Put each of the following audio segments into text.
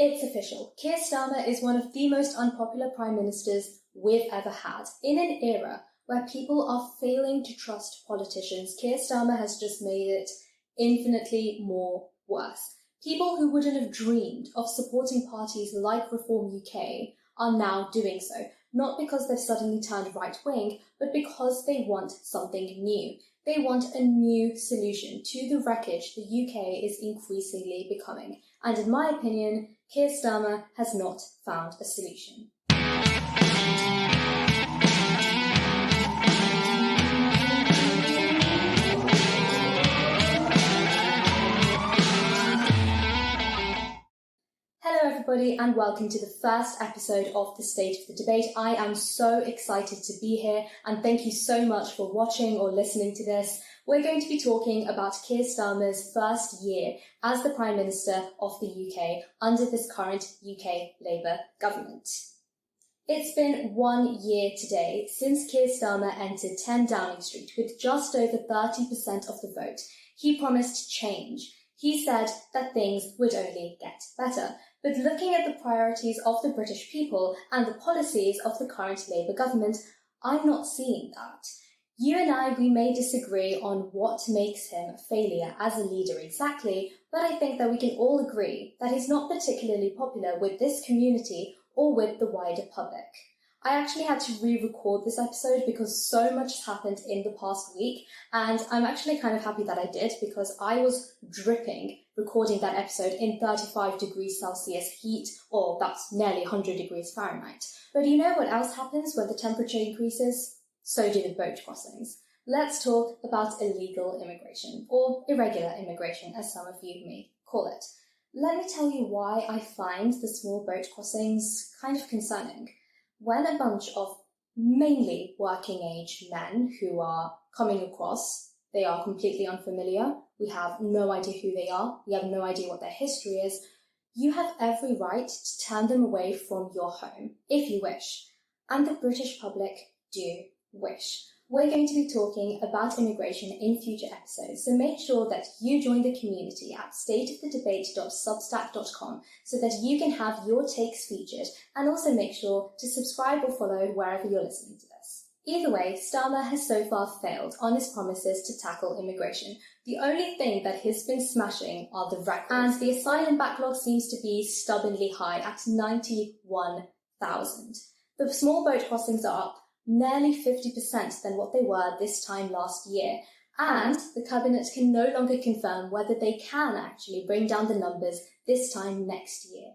It's official. Keir Starmer is one of the most unpopular prime ministers we've ever had. In an era where people are failing to trust politicians, Keir Starmer has just made it infinitely more worse. People who wouldn't have dreamed of supporting parties like Reform UK are now doing so, not because they've suddenly turned right-wing, but because they want something new. They want a new solution to the wreckage the UK is increasingly becoming. And in my opinion, Keir Starmer has not found a solution. Hello everybody and welcome to the first episode of The State of the Debate. I am so excited to be here and thank you so much for watching or listening to this. We're going to be talking about Keir Starmer's first year as the Prime Minister of the UK under this current UK Labour government. It's been 1 year today since Keir Starmer entered 10 Downing Street with just over 30% of the vote. He promised change. He said that things would only get better. But looking at the priorities of the British people and the policies of the current Labour government, I'm not seeing that. You and I, we may disagree on what makes him a failure as a leader exactly, but I think that we can all agree that he's not particularly popular with this community or with the wider public. I actually had to re-record this episode because so much has happened in the past week, and I'm actually kind of happy that I did because I was dripping recording that episode in 35 degrees Celsius heat, or that's nearly 100 degrees Fahrenheit. But you know what else happens when the temperature increases? So do the boat crossings. Let's talk about illegal immigration, or irregular immigration, as some of you may call it. Let me tell you why I find the small boat crossings kind of concerning. When a bunch of mainly working-age men who are coming across, they are completely unfamiliar, we have no idea who they are, we have no idea what their history is, you have every right to turn them away from your home, if you wish. And the British public do wish. We're going to be talking about immigration in future episodes, so make sure that you join the community at stateofthedebate.substack.com so that you can have your takes featured, and also make sure to subscribe or follow wherever you're listening to this. Either way, Starmer has so far failed on his promises to tackle immigration. The only thing that he's been smashing are the records, and the asylum backlog seems to be stubbornly high at 91,000. The small boat crossings are up nearly 50% than what they were this time last year, and the Cabinet can no longer confirm whether they can actually bring down the numbers this time next year.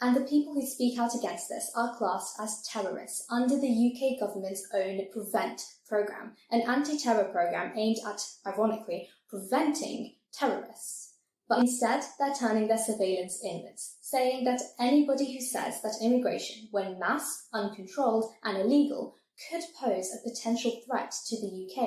And the people who speak out against this are classed as terrorists under the UK government's own Prevent programme, an anti-terror programme aimed at, ironically, preventing terrorists. But instead, they're turning their surveillance inwards, saying that anybody who says that immigration, when mass, uncontrolled and illegal, could pose a potential threat to the UK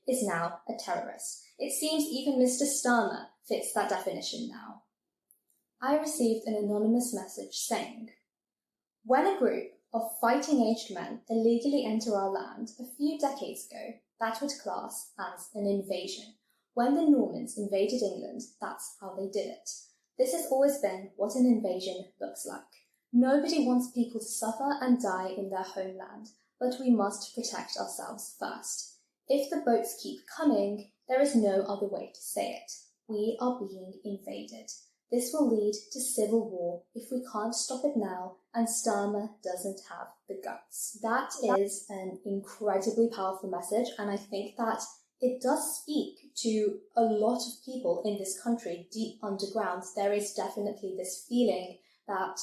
is now a terrorist. It seems even Mr. Starmer fits that definition now. I received an anonymous message saying, when a group of fighting-aged men illegally enter our land a few decades ago, that would class as an invasion. When the Normans invaded England, that's how they did it. This has always been what an invasion looks like. Nobody wants people to suffer and die in their homeland, but we must protect ourselves first. If the boats keep coming, there is no other way to say it. We are being invaded. This will lead to civil war if we can't stop it now, and Starmer doesn't have the guts. That is an incredibly powerful message, and I think that it does speak to a lot of people in this country deep underground. There is definitely this feeling that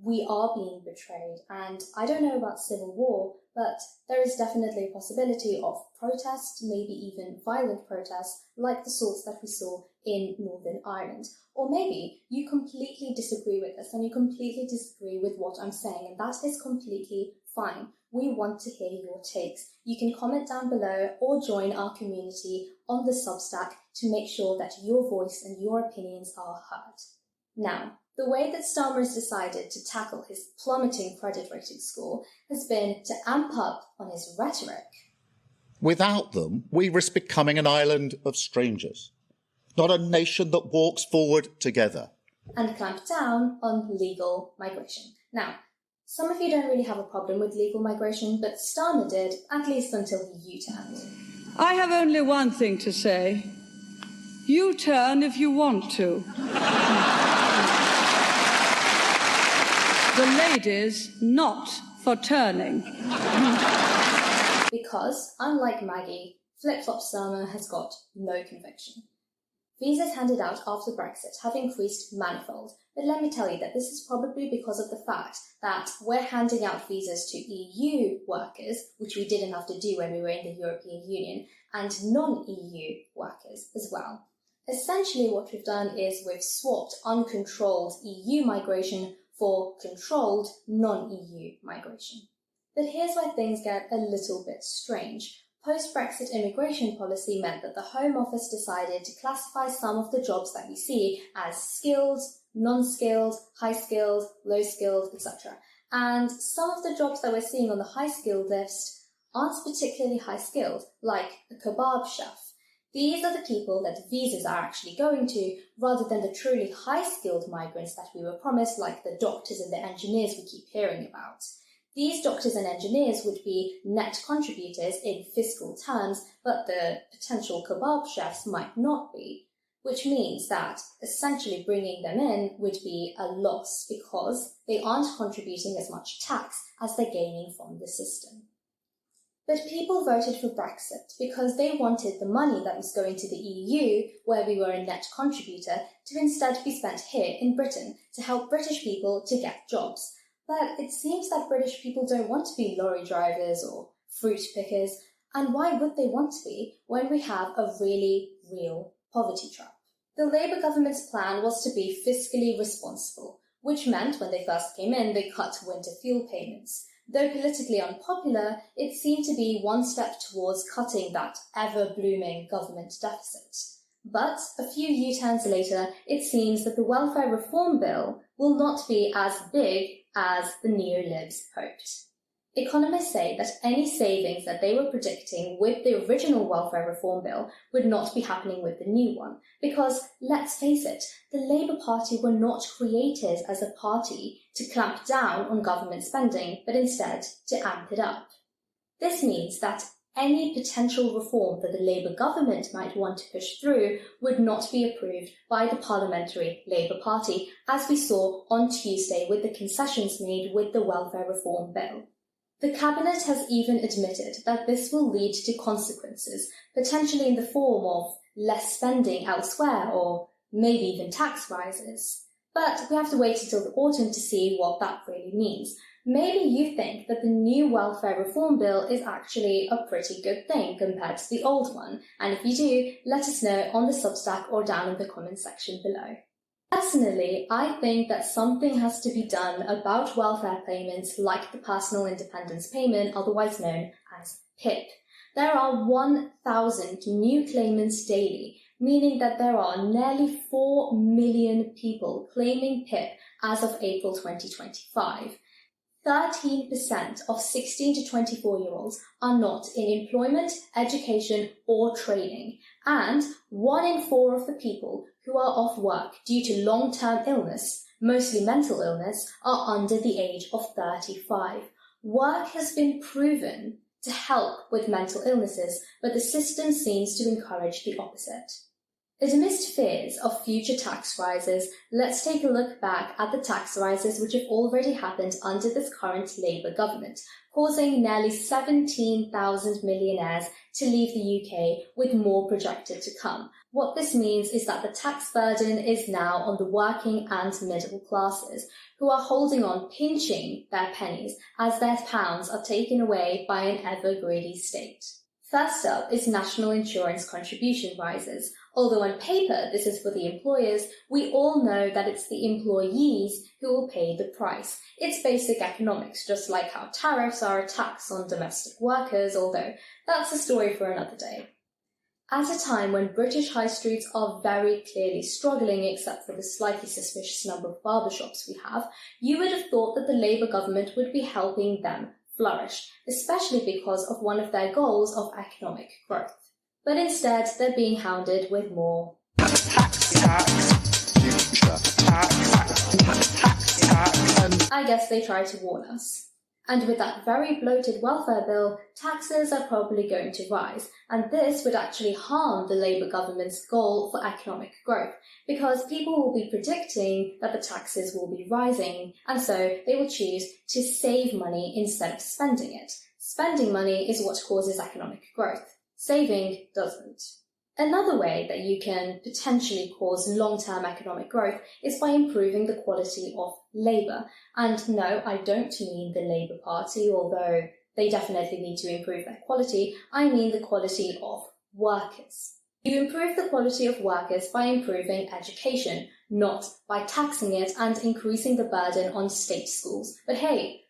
we are being betrayed, and I don't know about civil war, but there is definitely a possibility of protest, maybe even violent protests, like the sorts that we saw in Northern Ireland. Or maybe you completely disagree with this and you completely disagree with what I'm saying, and that is completely fine. We want to hear your takes. You can comment down below or join our community on the Substack to make sure that your voice and your opinions are heard. Now, the way that Starmer has decided to tackle his plummeting credit rating score has been to amp up on his rhetoric. Without them, we risk becoming an island of strangers, not a nation that walks forward together. and clamp down on legal migration. Now, some of you don't really have a problem with legal migration, but Starmer did, at least until he U-turned. I have only one thing to say. U-turn if you want to. The ladies not for turning. Because, unlike Maggie, flip-flop Starmer has got no conviction. Visas handed out after Brexit have increased manifold, but let me tell you that this is probably because of the fact that we're handing out visas to EU workers, which we didn't have to do when we were in the European Union, and non-EU workers as well. Essentially what we've done is we've swapped uncontrolled EU migration for controlled non-EU migration. But here's where things get a little bit strange. Post-Brexit immigration policy meant that the Home Office decided to classify some of the jobs that we see as skilled, non-skilled, high-skilled, low-skilled, etc. And some of the jobs that we're seeing on the high-skilled list aren't particularly high-skilled, like a kebab chef. These are the people that visas are actually going to, rather than the truly high-skilled migrants that we were promised, like the doctors and the engineers we keep hearing about. These doctors and engineers would be net contributors in fiscal terms, but the potential kebab chefs might not be, which means that essentially bringing them in would be a loss because they aren't contributing as much tax as they're gaining from the system. But people voted for Brexit because they wanted the money that was going to the EU, where we were a net contributor, to instead be spent here in Britain to help British people to get jobs. But it seems that British people don't want to be lorry drivers or fruit pickers, and why would they want to be when we have a really real poverty trap? The Labour government's plan was to be fiscally responsible, which meant when they first came in, they cut winter fuel payments. Though politically unpopular, it seemed to be one step towards cutting that ever-blooming government deficit. But a few U-turns later, it seems that the welfare reform bill will not be as big as the neo-libs hoped. Economists say that any savings that they were predicting with the original welfare reform bill would not be happening with the new one, because, let's face it, the Labour Party were not created as a party to clamp down on government spending, but instead to amp it up. This means that any potential reform that the Labour government might want to push through would not be approved by the Parliamentary Labour Party, as we saw on Tuesday with the concessions made with the welfare reform bill. The Cabinet has even admitted that this will lead to consequences, potentially in the form of less spending elsewhere or maybe even tax rises. But we have to wait until the autumn to see what that really means. Maybe you think that the new welfare reform bill is actually a pretty good thing compared to the old one, and if you do, let us know on the Substack or down in the comments section below. Personally, I think that something has to be done about welfare payments like the Personal Independence Payment, otherwise known as PIP. There are 1,000 new claimants daily, meaning that there are nearly 4 million people claiming PIP as of April 2025. 13% of 16 to 24-year-olds are not in employment, education, or training, and 1 in 4 of the people who are off work due to long-term illness, mostly mental illness, are under the age of 35. Work has been proven to help with mental illnesses, but the system seems to encourage the opposite. Amidst fears of future tax rises, let's take a look back at the tax rises which have already happened under this current Labour government, causing nearly 17,000 millionaires to leave the UK, with more projected to come. What this means is that the tax burden is now on the working and middle classes, who are holding on, pinching their pennies as their pounds are taken away by an ever-greedy state. First up is national insurance contribution rises. Although on paper this is for the employers, we all know that it's the employees who will pay the price. It's basic economics, just like how tariffs are a tax on domestic workers, although that's a story for another day. At a time when British high streets are very clearly struggling, except for the slightly suspicious number of barbershops we have, you would have thought that the Labour government would be helping them flourish, especially because of one of their goals of economic growth. But instead, they're being hounded with more tax, I guess they tried to warn us. And with that very bloated welfare bill, taxes are probably going to rise, and this would actually harm the Labour government's goal for economic growth, because people will be predicting that the taxes will be rising, and so they will choose to save money instead of spending it. Spending money is what causes economic growth. Saving doesn't. Another way that you can potentially cause long-term economic growth is by improving the quality of labour. And no, I don't mean the Labour Party, although they definitely need to improve their quality. I mean the quality of workers. You improve the quality of workers by improving education, not by taxing it and increasing the burden on state schools. But hey,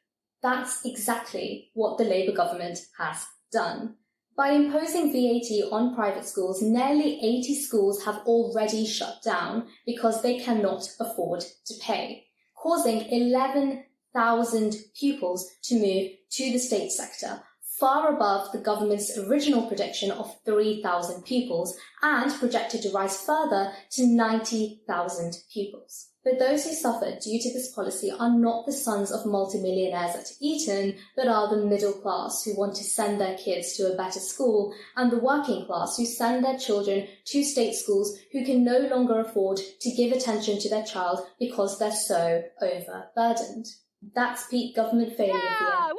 that's exactly what the Labour government has done. By imposing VAT on private schools, nearly 80 schools have already shut down because they cannot afford to pay, causing 11,000 pupils to move to the state sector, far above the government's original prediction of 3,000 pupils and projected to rise further to 90,000 pupils. But those who suffer due to this policy are not the sons of multimillionaires at Eton, but are the middle class who want to send their kids to a better school, and the working class who send their children to state schools who can no longer afford to give attention to their child because they're so overburdened. That's peak government failure here.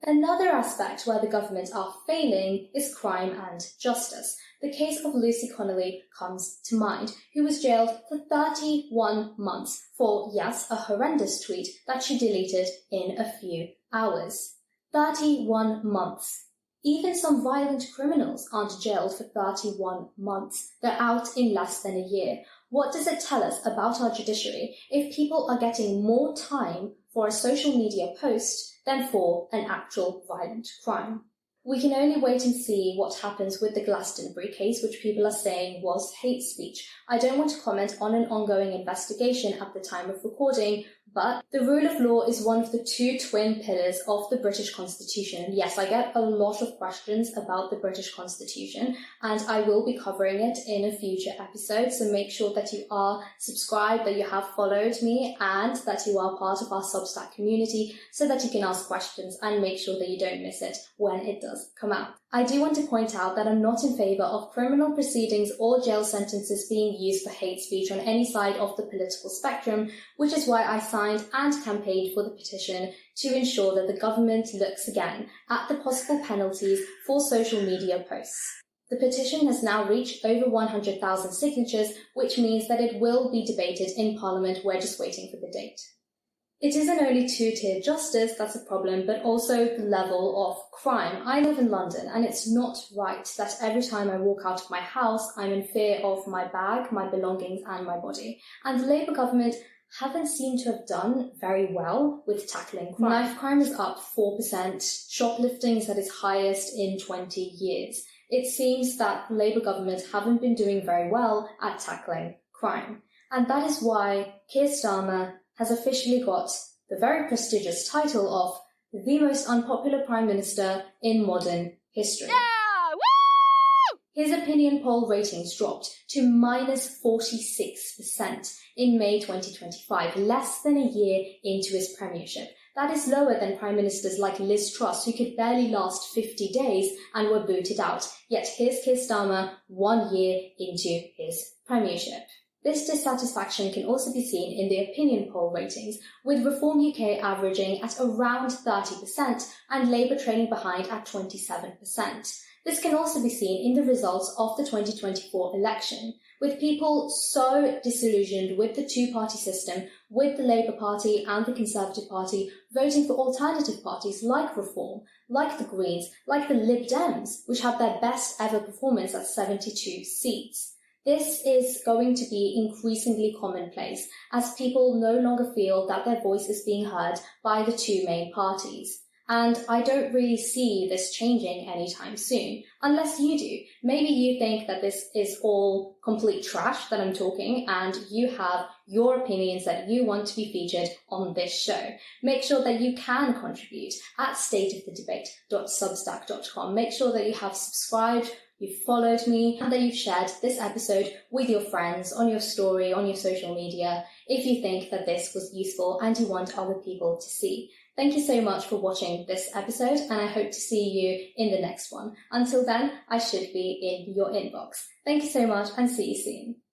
Another aspect where the government are failing is crime and justice. The case of Lucy Connolly comes to mind, who was jailed for 31 months for, yes, a horrendous tweet that she deleted in a few hours. 31 months. Even some violent criminals aren't jailed for 31 months. They're out in less than a year. What does it tell us about our judiciary if people are getting more time for a social media post than for an actual violent crime? We can only wait and see what happens with the Glastonbury case, which people are saying was hate speech. I don't want to comment on an ongoing investigation at the time of recording, but the rule of law is one of the two twin pillars of the British Constitution. And yes, I get a lot of questions about the British Constitution, and I will be covering it in a future episode, so make sure that you are subscribed, that you have followed me, and that you are part of our Substack community, so that you can ask questions and make sure that you don't miss it when it does come out. I do want to point out that I'm not in favour of criminal proceedings or jail sentences being used for hate speech on any side of the political spectrum, which is why I signed and campaigned for the petition to ensure that the government looks again at the possible penalties for social media posts. The petition has now reached over 100,000 signatures, which means that it will be debated in Parliament. We're just waiting for the date. It isn't only two-tier justice that's a problem, but also the level of crime. I live in London, and it's not right that every time I walk out of my house, I'm in fear of my bag, my belongings, and my body. And the Labour government haven't seemed to have done very well with tackling crime. Knife crime is up 4%. Shoplifting is at its highest in 20 years. It seems that the Labour government haven't been doing very well at tackling crime. And that is why Keir Starmer has officially got the very prestigious title of the most unpopular Prime Minister in modern history. Yeah! Woo! His opinion poll ratings dropped to minus 46% in May 2025, less than a year into his premiership. That is lower than Prime Ministers like Liz Truss, who could barely last 50 days and were booted out. Yet here's Keir Starmer 1 year into his premiership. This dissatisfaction can also be seen in the opinion poll ratings, with Reform UK averaging at around 30% and Labour trailing behind at 27%. This can also be seen in the results of the 2024 election, with people so disillusioned with the two-party system, with the Labour Party and the Conservative Party, voting for alternative parties like Reform, like the Greens, like the Lib Dems, which had their best ever performance at 72 seats. This is going to be increasingly commonplace as people no longer feel that their voice is being heard by the two main parties. And I don't really see this changing anytime soon, unless you do. Maybe you think that this is all complete trash that I'm talking, and you have your opinions that you want to be featured on this show. Make sure that you can contribute at stateofthedebate.substack.com. Make sure that you have subscribed, you've followed me, and that you've shared this episode with your friends, on your story, on your social media, if you think that this was useful and you want other people to see. Thank you so much for watching this episode, and I hope to see you in the next one. Until then, I should be in your inbox. Thank you so much, and see you soon.